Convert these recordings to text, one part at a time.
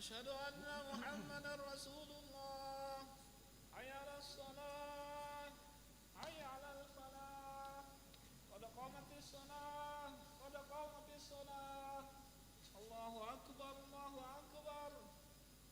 أشهد أن محمدا رسول الله. حي على الصلاة، حي على الفلاح، قد قامت الصلاة، قد قامت الصلاة. الله أكبر، الله أكبر،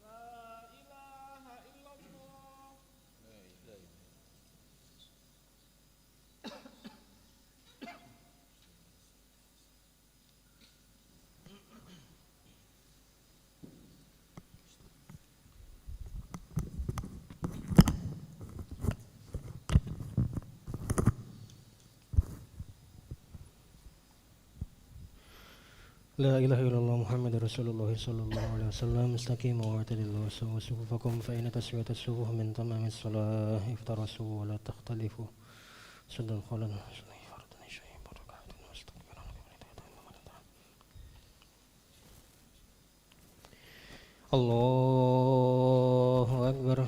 لا إله إلا الله. لا إله إلا الله محمد رسول الله صلى الله عليه وسلم. استقيموا واعتدلوا وسووا صفوفكم فإن تسوية الصفوف من تمام الصلاة. افترسوا ولا تختلفوا. سد الخلل. الله أكبر.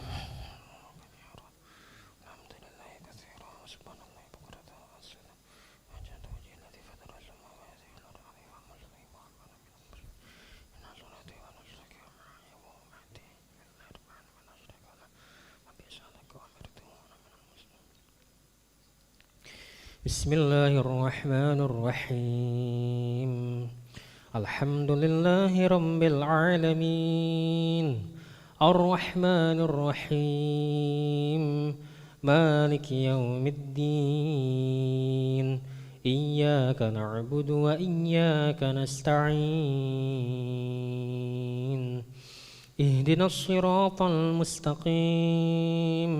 بسم الله الرحمن الرحيم. الحمد لله رب العالمين، الرحمن الرحيم، مالك يوم الدين. إياك نعبد وإياك نستعين. اهدنا الصراط المستقيم،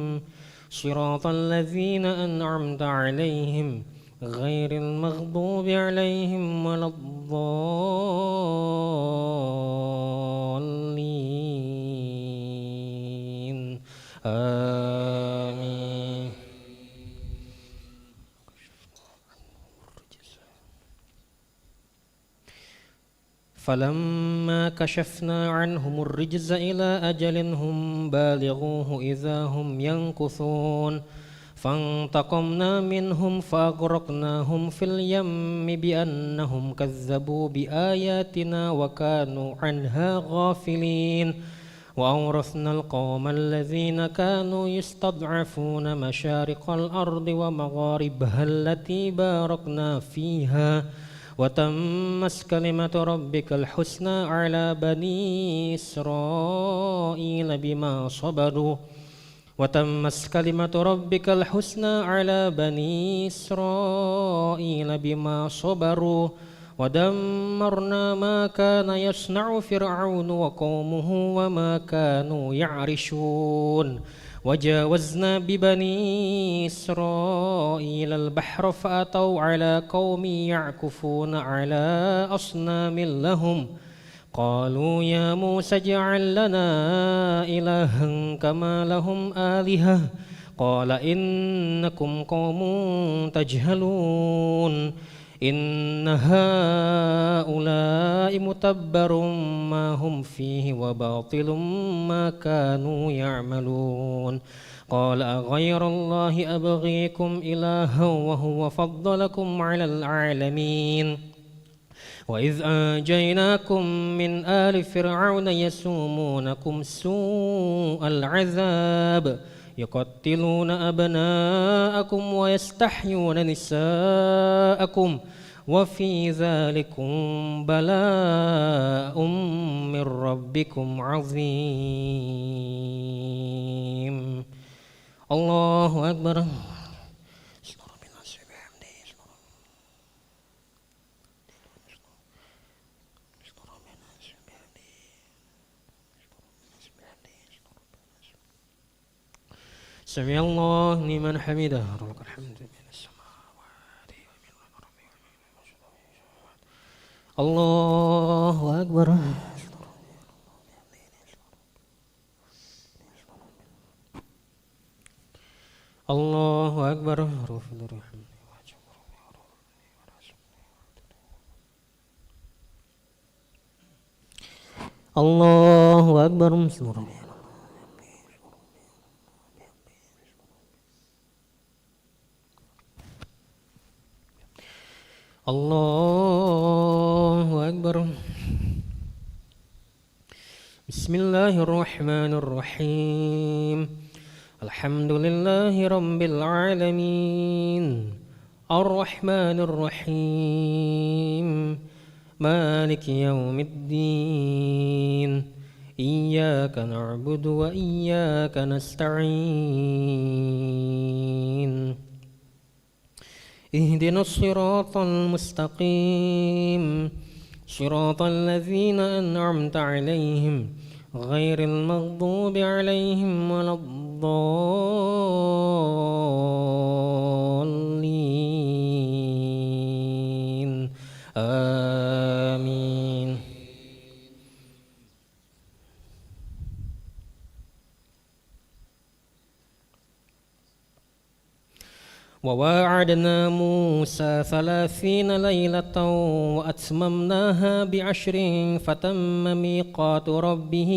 صراط الذين أنعمت عليهم غير المغضوب عليهم ولا الضالين. آمين. فلما كشفنا عنهم الرجز إلى أجل هم بالغوه إذا هم ينكثون. فانتقمنا منهم فأغرقناهم في اليم بأنهم كذبوا بآياتنا وكانوا عنها غافلين. وأورثنا القوم الذين كانوا يستضعفون مشارق الأرض ومغاربها التي باركنا فيها. وتمت كلمة ربك الحسنى على بني إسرائيل بما صبروا. وتمت كلمة ربك الحسنى على بني إسرائيل بما صبروا. ودمرنا ما كان يصنع فرعون وقومه وما كانوا يعرشون. وجاوزنا ببني إسرائيل البحر فأتوا على قوم يعكفون على أصنام لهم. قالوا يا موسى اجعل لنا إلها كما لهم آلهة. قال إنكم قوم تجهلون. إن هؤلاء متبر ما هم فيه وباطل ما كانوا يعملون. قال أغير الله أبغيكم إلها وهو فضلكم على العالمين. وإذ أنجيناكم من آل فرعون يسومونكم سوء العذاب يقتلون أبناءكم ويستحيون نساءكم وفي ذلكم بلاء من ربكم عظيم. الله أكبر. سمع الله لمن حمده. لك الحمد من السماوات الله أكبر. الله أكبر. الله أكبر. الله أكبر. بسم الله الرحمن الرحيم الحمد لله رب العالمين الرحمن الرحيم مالك يوم الدين إياك نعبد وإياك نستعين اهدنا الصراط المستقيم صراط الذين أنعمت عليهم غير المغضوب عليهم ولا الضالين آمين. وواعدنا موسى 30 ليلة وأتممناها ب10 فتم ميقات ربه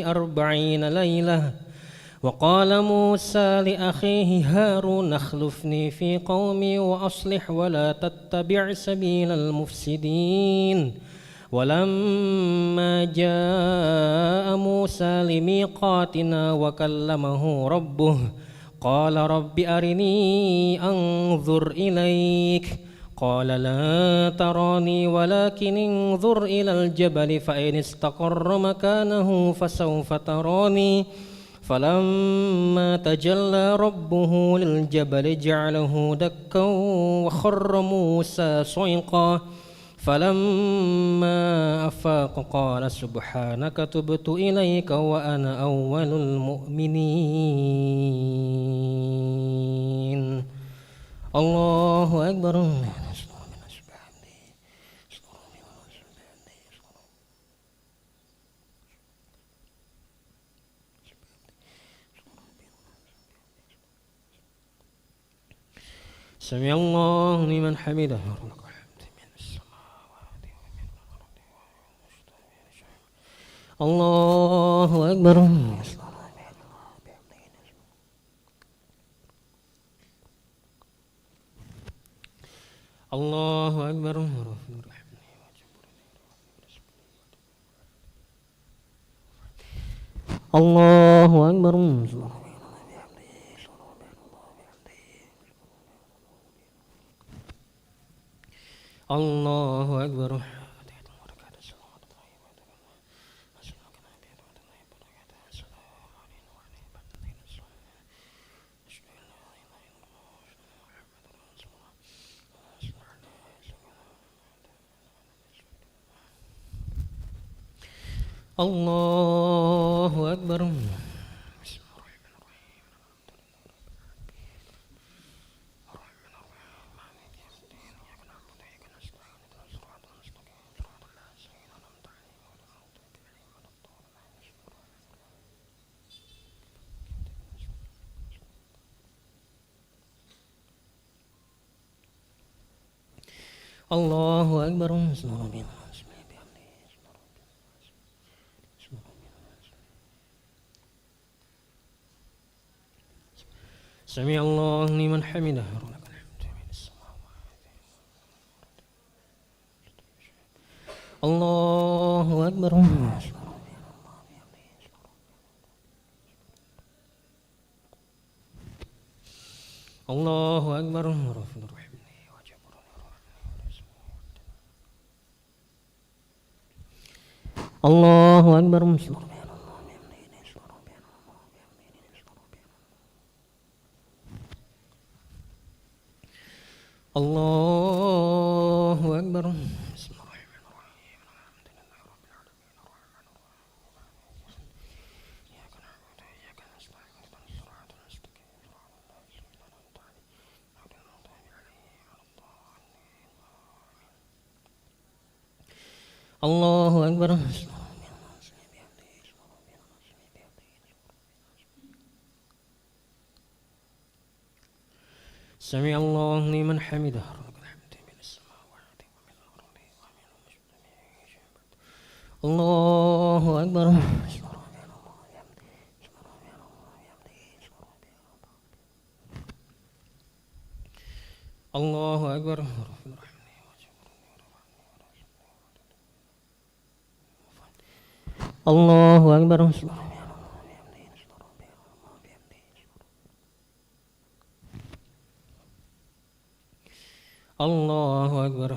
40 ليلة. وقال موسى لأخيه هارون اخلفني في قومي وأصلح ولا تتبع سبيل المفسدين. ولما جاء موسى لميقاتنا وكلمه ربه قال رب أرني أنظر إليك قال لا تراني ولكن انظر إلى الجبل فإن استقر مكانه فسوف تراني. فلما تجلى ربه للجبل جعله دكا وخر موسى صعقا. فلما أفاق قال سبحانك تبت إليك وأنا أول المؤمنين. الله أكبر. سمع الله لمن حمده. الله أكبر. الله أكبر. الله أكبر. الله أكبر. الله أكبر. الله أكبر. سمع الله لمن حمده. الله أكبر. الله أكبر. الله أكبر. الله أكبر. الله أكبر. سمع الله لمن حمده. الله أكبر. الله أكبر. الله أكبر. الله أكبر.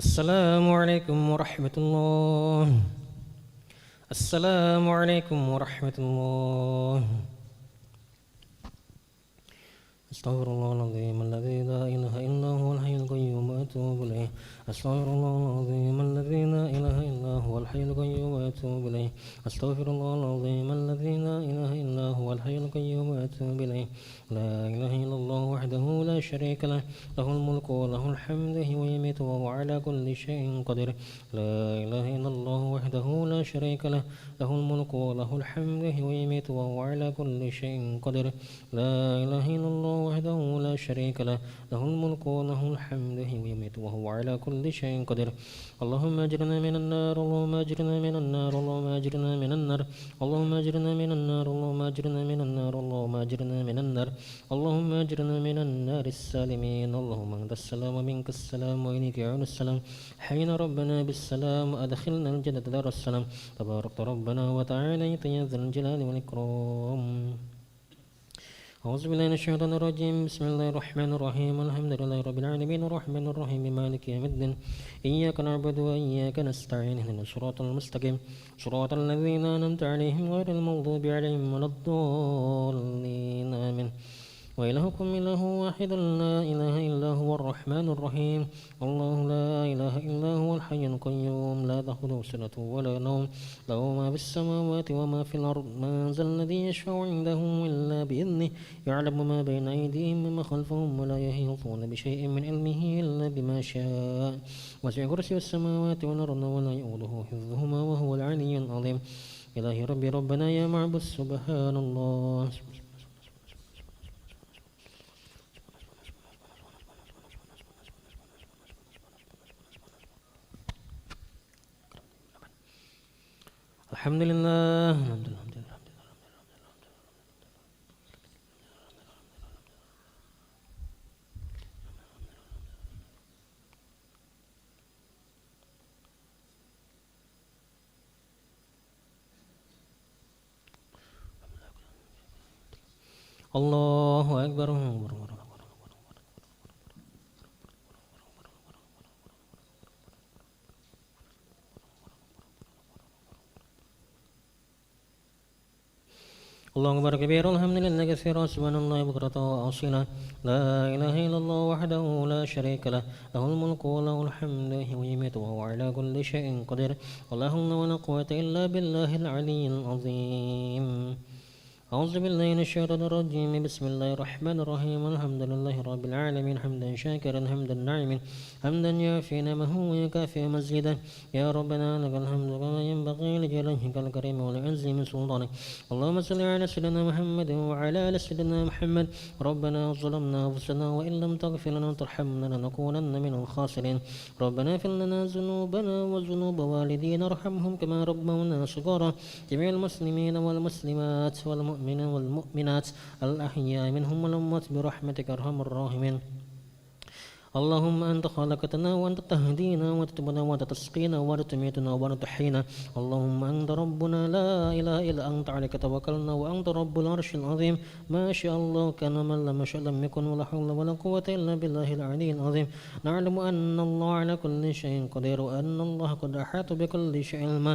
السلام عليكم ورحمة الله. السلام عليكم ورحمة الله. أستغفر الله العظيم الذي لا إله إلا هو الحي القيوم وأتوب إليه. أستغفر الله العظيم الذي لا إله إلا هو الحي القيوم وأتوب إليه. أستغفر الله العظيم الذي لا إله إلا هو الحي القيوم وأتوب إليه. لا إله إلا الله وحده لا شريك له، له الملك وله الحمد ويميت وهو على كل شيء قدير. لا إله إلا الله وحده لا شريك له، له الملك وله الحمد ويميت وهو على كل شيء قدير. لا إله إلا الله وحده لا شريك له، له الملك وله الحمد ويميت وهو على كل شيء قدير. اللهم أجرنا من النار، اللهم أجرنا من النار، اللهم أجرنا من النار، اللهم أجرنا من النار، اللهم أجرنا من النار، اللهم أجرنا من النار، اللهم أجرنا من النار السالمين. اللهم أنت السلام ومنك السلام وإليك يعود السلام. حين ربنا بالسلام أدخلنا الجنة دار السلام. تبارك ربنا وتعالى يا ذا الجلال والإكرام. أعوذ بالله من الشيطان الرجيم. بسم الله الرحمن الرحيم. الحمد لله رب العالمين الرحمن الرحيم مالك يوم الدين. إياك نعبد وإياك نستعين. اهدنا الصراط المستقيم صراط الذين أنعمت عليهم غير المغضوب عليهم ولا الضالين آمين. وإلهكم إله واحد لا إله إلا هو الرحمن الرحيم. الله لا إله إلا هو الحي القيوم لا تأخذه سنة ولا نوم، له ما في السماوات وما في الأرض. من ذا الذي يشفع عنده إلا بإذنه، يعلم ما بين أيديهم وما خلفهم ولا يحيطون بشيء من علمه إلا بما شاء. وسع كرسي السماوات والأرض ولا يؤوده حفظهما وهو العلي العظيم. إلهي ربي ربنا يا معبد سبحان الله. الحمد لله. الله أكبر. الله أكبر كبيرا الحمد لله كثيرا سبحان الله بكرة وأصيلا. لا إله إلا الله وحده لا شريك له، له الملك وله الحمد ويميت وهو على كل شيء قدير. ولا حول ولا قوة إلا بالله العلي العظيم. أعوذ بالله من الشيطان الرجيم. بسم الله الرحمن الرحيم. الحمد لله رب العالمين حمدا شاكرا حمدا ناعما حمدا يعفي نعمه ويكافئ مزيدا. يا ربنا لك الحمد كما ينبغي لجلالك الكريم ولعز من سلطانك. اللهم صل على سيدنا محمد وعلى آل سيدنا محمد. ربنا ظلمنا أنفسنا وإن لم تغفر لنا وترحمنا لنكونن من الخاسرين. ربنا اغفر لنا ذنوبنا وذنوب والدينا ارحمهم كما ربونا صغارا. جميع المسلمين والمسلمات والمؤمنين والمؤمنات الأحياء منهم والأموات برحمتك أرحم الراحمين. اللهم أنت خلقتنا وأنت تهدينا وتتبنا وأنت تسقينا وأنت تميتنا وأنت تحيينا. اللهم أنت ربنا لا إله إلا أنت عليك توكلنا وأنت رب العرش العظيم. ما شاء الله كان من لم يشاء لم يكن ولا حول ولا قوة إلا بالله العلي العظيم. نعلم أن الله على كل شيء قدير وأن الله قد أحاط بكل شيء علما.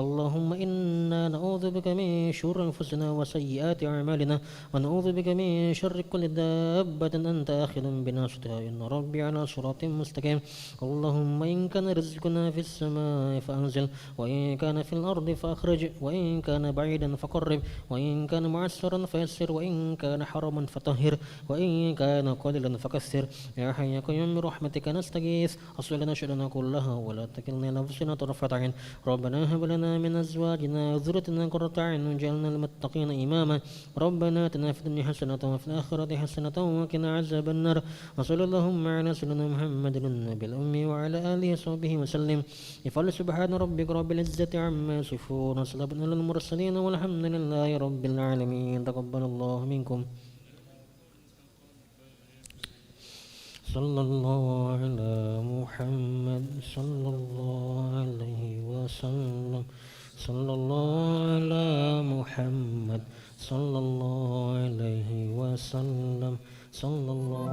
اللهم إنا نعوذ بك من شرور أنفسنا وسيئات أعمالنا ونعوذ بك من شر كل دابة أنت آخذ بناصيتها إن ربي والصحب على صراط مستقيم. اللهم إن كان رزقنا في السماء فأنزل، وإن كان في الأرض فأخرج، وإن كان بعيدا فقرب، وإن كان معسرا فيسر، وإن كان حرما فطهر، وإن كان قليلا فكثر. يا حي يا قيوم برحمتك نستغيث، أصلح لنا شأننا كلها ولا تكلنا نفسنا طرفة عين. ربنا هب لنا من أزواجنا وذريتنا قرة أعين واجعلنا للمتقين إماما. ربنا آتنا في الدنيا حسنة وفي الآخرة حسنة وقنا عذاب النار. وصلى اللهم على سيدنا محمد النبي الأمي وعلى آله وصحبه وسلم. يفعل سبحان ربك رب العزة عما يصفون وسلام على المرسلين والحمد لله رب العالمين. تقبل الله منكم. صلى الله على محمد صلى الله عليه وسلم. صلى الله على محمد صلى الله عليه وسلم. صلى الله